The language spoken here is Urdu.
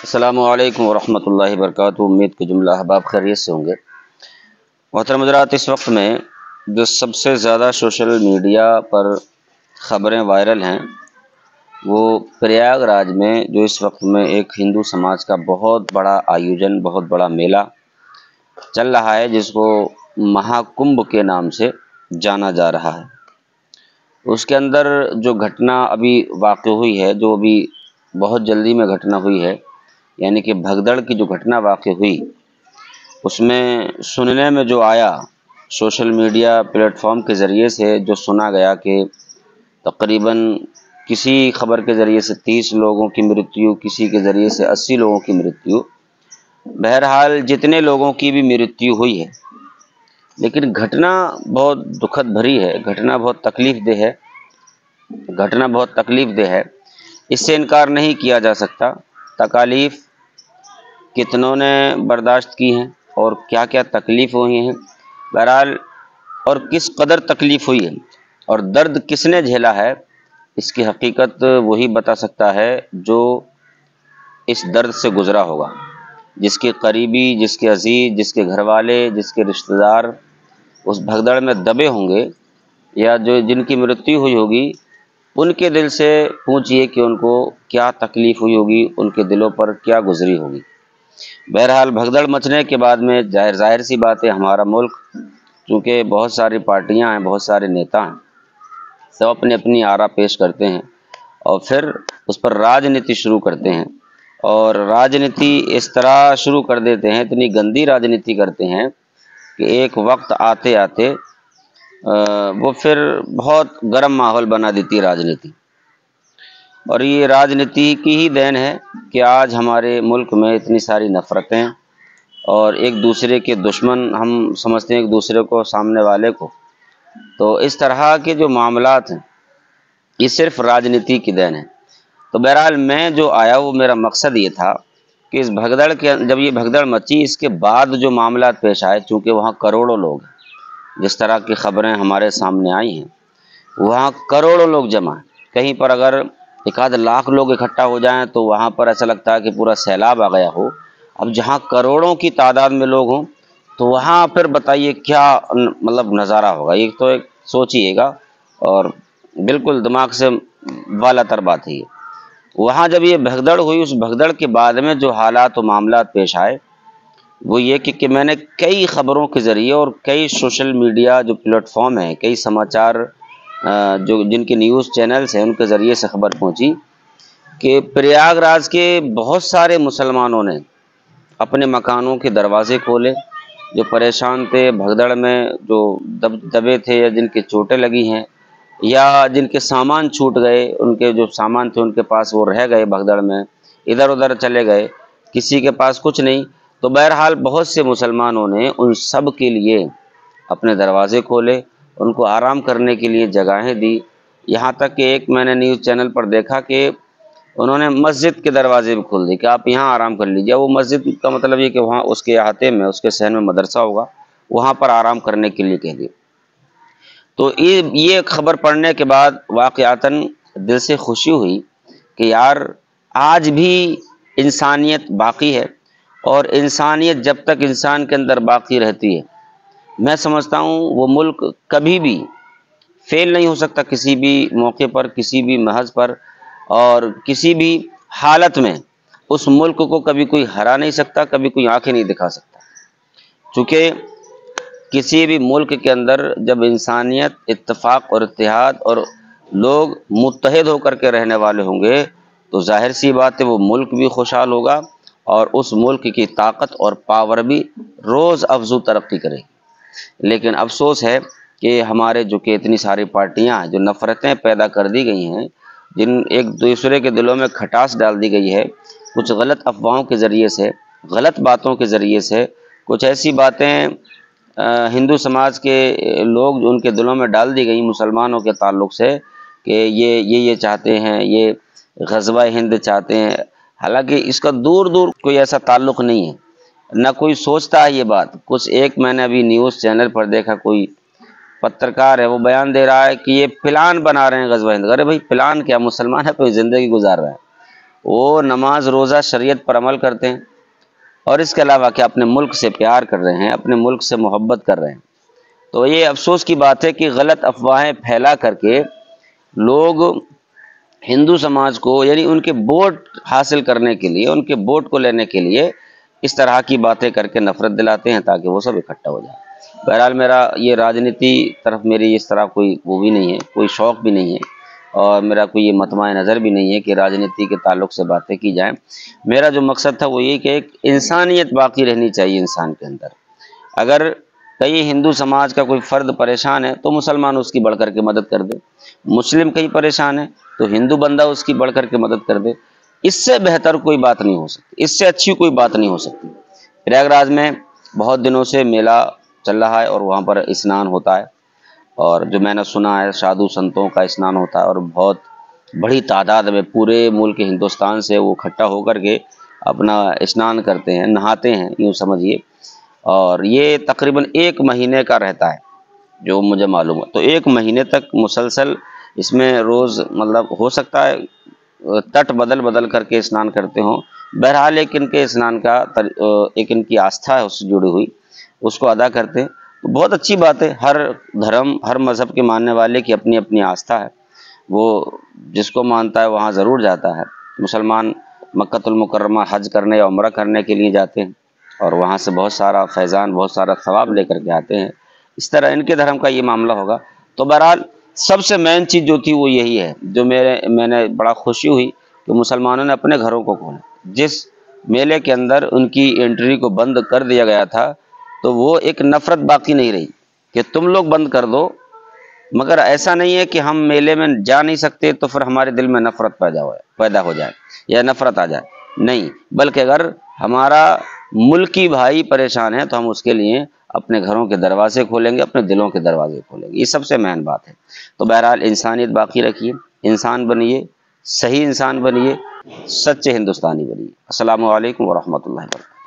السلام علیکم ورحمۃ اللہ وبرکاتہ۔ امید کے جملہ احباب خیریت سے ہوں گے۔ محترم حضرات، اس وقت میں جو سب سے زیادہ سوشل میڈیا پر خبریں وائرل ہیں وہ پریاگ راج میں جو اس وقت میں ایک ہندو سماج کا بہت بڑا آیوجن، بہت بڑا میلہ چل رہا ہے، جس کو مہا کمبھ کے نام سے جانا جا رہا ہے۔ اس کے اندر جو گھٹنا ابھی واقع ہوئی ہے، جو ابھی بہت جلدی میں گھٹنا ہوئی ہے، یعنی کہ بھگدڑ کی جو گھٹنا واقع ہوئی، اس میں سننے میں جو آیا سوشل میڈیا پلیٹ فارم کے ذریعے سے، جو سنا گیا کہ تقریباً کسی خبر کے ذریعے سے 30 لوگوں کی مرتیو، کسی کے ذریعے سے 80 لوگوں کی مرتیو، بہرحال جتنے لوگوں کی بھی مرتیو ہوئی ہے، لیکن گھٹنا بہت دکھد بھری ہے، گھٹنا بہت تکلیف دہ ہے، گھٹنا بہت تکلیف دہ ہے۔ اس سے انکار نہیں کیا جا سکتا۔ تکالیف کتنوں نے برداشت کی ہیں اور کیا کیا تکلیف ہوئی ہیں، بہرحال، اور کس قدر تکلیف ہوئی ہے اور درد کس نے جھیلا ہے، اس کی حقیقت وہی بتا سکتا ہے جو اس درد سے گزرا ہوگا، جس کے قریبی، جس کے عزیز، جس کے گھر والے، جس کے رشتہ دار اس بھگدڑ میں دبے ہوں گے، یا جن کی مرتیو ہوئی ہوگی، ان کے دل سے پوچھئے کہ ان کو کیا تکلیف ہوئی ہوگی، ان کے دلوں پر کیا گزری ہوگی۔ بہرحال بھگدڑ مچنے کے بعد میں ظاہر سی بات ہے، ہمارا ملک چونکہ بہت ساری پارٹیاں ہیں، بہت سارے نیتا ہیں، سب اپنی اپنی آرا پیش کرتے ہیں اور پھر اس پر راجنیتی شروع کرتے ہیں، اور راجنیتی اس طرح شروع کر دیتے ہیں، اتنی گندی راجنیتی کرتے ہیں کہ ایک وقت آتے آتے وہ پھر بہت گرم ماحول بنا دیتی ہے راجنیتی۔ اور یہ راجنیتی کی ہی دین ہے کہ آج ہمارے ملک میں اتنی ساری نفرتیں اور ایک دوسرے کے دشمن ہم سمجھتے ہیں ایک دوسرے کو، سامنے والے کو۔ تو اس طرح کے جو معاملات ہیں یہ صرف راجنیتی کی دین ہے۔ تو بہرحال میں جو آیا وہ میرا مقصد یہ تھا کہ اس بھگدڑ کے، جب یہ بھگدڑ مچی، اس کے بعد جو معاملات پیش آئے، چونکہ وہاں کروڑوں لوگ ہیں، جس طرح کی خبریں ہمارے سامنے آئی ہیں، وہاں کروڑوں لوگ جمع ہیں۔ کہیں پر اگر 1-8 لاکھ لوگ اکٹھا ہو جائیں تو وہاں پر ایسا لگتا ہے کہ پورا سیلاب آ گیا ہو۔ اب جہاں کروڑوں کی تعداد میں لوگ ہوں تو وہاں پھر بتائیے کیا مطلب نظارہ ہوگا، یہ تو ایک سوچیے گا، اور بالکل دماغ سے بالا تر بات ہے یہ۔ وہاں جب یہ بھگدڑ ہوئی، اس بھگدڑ کے بعد میں جو حالات و معاملات پیش آئے وہ یہ کہ میں نے کئی خبروں کے ذریعے اور کئی سوشل میڈیا جو پلیٹ فارم ہیں، کئی سماچار جو جن کے نیوز چینلز ہیں، ان کے ذریعے سے خبر پہنچی کہ پریاگ راج کے بہت سارے مسلمانوں نے اپنے مکانوں کے دروازے کھولے، جو پریشان تھے بھگدڑ میں، جو دبے تھے، یا جن کے چوٹیں لگی ہیں، یا جن کے سامان چھوٹ گئے، ان کے جو سامان تھے ان کے پاس وہ رہ گئے بھگدڑ میں، ادھر ادھر چلے گئے، کسی کے پاس کچھ نہیں۔ تو بہرحال بہت سے مسلمانوں نے ان سب کے لیے اپنے دروازے کھولے، ان کو آرام کرنے کے لیے جگہیں دی۔ یہاں تک کہ ایک میں نے نیوز چینل پر دیکھا کہ انہوں نے مسجد کے دروازے بھی کھول دی کہ آپ یہاں آرام کر لیجیے۔ وہ مسجد کا مطلب یہ کہ وہاں اس کے احاطے میں، اس کے صحن میں مدرسہ ہوگا، وہاں پر آرام کرنے کے لیے کہہ دیے۔ تو یہ خبر پڑھنے کے بعد واقعتاً دل سے خوشی ہوئی کہ یار آج بھی انسانیت باقی ہے، اور انسانیت جب تک انسان کے اندر باقی رہتی ہے، میں سمجھتا ہوں وہ ملک کبھی بھی فیل نہیں ہو سکتا، کسی بھی موقع پر، کسی بھی محض پر، اور کسی بھی حالت میں اس ملک کو کبھی کوئی ہرا نہیں سکتا، کبھی کوئی آنکھیں نہیں دکھا سکتا۔ چونکہ کسی بھی ملک کے اندر جب انسانیت، اتفاق اور اتحاد اور لوگ متحد ہو کر کے رہنے والے ہوں گے تو ظاہر سی بات ہے وہ ملک بھی خوشحال ہوگا، اور اس ملک کی طاقت اور پاور بھی روز افزوں ترقی کرے گی۔ لیکن افسوس ہے کہ ہمارے جو کہ اتنی ساری پارٹیاں ہیں، جو نفرتیں پیدا کر دی گئی ہیں، جن ایک دوسرے کے دلوں میں کھٹاس ڈال دی گئی ہے، کچھ غلط افواہوں کے ذریعے سے، غلط باتوں کے ذریعے سے، کچھ ایسی باتیں ہندو سماج کے لوگ ان کے دلوں میں ڈال دی گئی مسلمانوں کے تعلق سے کہ یہ چاہتے ہیں، یہ غزوہ ہند چاہتے ہیں، حالانکہ اس کا دور دور کوئی ایسا تعلق نہیں ہے، نہ کوئی سوچتا ہے یہ بات۔ کچھ ایک میں نے ابھی نیوز چینل پر دیکھا، کوئی پترکار ہے، وہ بیان دے رہا ہے کہ یہ پلان بنا رہے ہیں غزوہ ہند۔ ارے بھائی پلان کیا، مسلمان ہے کوئی زندگی گزار رہا ہے، وہ نماز روزہ شریعت پر عمل کرتے ہیں، اور اس کے علاوہ کہ اپنے ملک سے پیار کر رہے ہیں، اپنے ملک سے محبت کر رہے ہیں۔ تو یہ افسوس کی بات ہے کہ غلط افواہیں پھیلا کر کے لوگ ہندو سماج کو، یعنی ان کے ووٹ حاصل کرنے کے لیے، ان کے ووٹ کو لینے کے لیے اس طرح کی باتیں کر کے نفرت دلاتے ہیں تاکہ وہ سب اکٹھا ہو جائے۔ بہرحال میرا یہ راجنیتی طرف میری اس طرح کوئی وہ بھی نہیں ہے، کوئی شوق بھی نہیں ہے، اور میرا کوئی یہ مطمع نظر بھی نہیں ہے کہ راجنیتی کے تعلق سے باتیں کی جائیں۔ میرا جو مقصد تھا وہ یہ کہ ایک انسانیت باقی رہنی چاہیے انسان کے اندر۔ اگر کئی ہندو سماج کا کوئی فرد پریشان ہے تو مسلمان اس کی بڑھ کر کے مدد کر دے، مسلم کہیں پریشان ہے تو ہندو بندہ اس کی بڑھ کر کے مدد کر دے۔ اس سے بہتر کوئی بات نہیں ہو سکتی، اس سے اچھی کوئی بات نہیں ہو سکتی۔ پریاگ راج میں بہت دنوں سے میلہ چل رہا ہے اور وہاں پر اسنان ہوتا ہے، اور جو میں نے سنا ہے سادھو سنتوں کا اسنان ہوتا ہے، اور بہت بڑی تعداد میں پورے ملک ہندوستان سے وہ اکٹھا ہو کر کے اپنا اسنان کرتے ہیں، نہاتے ہیں یوں سمجھیے، اور یہ تقریباً 1 مہینے کا رہتا ہے جو مجھے معلوم ہے۔ تو 1 مہینے تک مسلسل اس میں روز مطلب ہو سکتا ہے تٹ بدل بدل کر کے اسنان کرتے ہوں۔ بہرحال ایک ان کے اسنان کا ایک ان کی آستھا ہے اس سے جڑی ہوئی، اس کو ادا کرتے ہیں۔ تو بہت اچھی بات ہے، ہر دھرم، ہر مذہب کے ماننے والے کی اپنی اپنی آستھا ہے، وہ جس کو مانتا ہے وہاں ضرور جاتا ہے۔ مسلمان مکۃ المکرمہ حج کرنے یا عمرہ کرنے کے لیے جاتے ہیں، اور وہاں سے بہت سارا فیضان، بہت سارا ثواب لے کر کے آتے ہیں۔ اس طرح ان کے دھرم کا یہ معاملہ ہوگا۔ تو بہرحال سب سے مین چیز جو تھی وہ یہی ہے، جو میں نے بڑا خوشی ہوئی کہ مسلمانوں نے اپنے گھروں کو کھولا۔ جس میلے کے اندر ان کی انٹری کو بند کر دیا گیا تھا تو وہ ایک نفرت باقی نہیں رہی کہ تم لوگ بند کر دو، مگر ایسا نہیں ہے کہ ہم میلے میں جا نہیں سکتے تو پھر ہمارے دل میں نفرت پیدا ہو جائے یا نفرت آ جائے، نہیں، بلکہ اگر ہمارا ملکی بھائی پریشان ہے تو ہم اس کے لیے اپنے گھروں کے دروازے کھولیں گے، اپنے دلوں کے دروازے کھولیں گے۔ یہ سب سے مین بات ہے۔ تو بہرحال انسانیت باقی رکھیے، انسان بنیے، صحیح انسان بنیے، سچے ہندوستانی بنیے۔ السلام علیکم ورحمۃ اللہ وبرکاتہ۔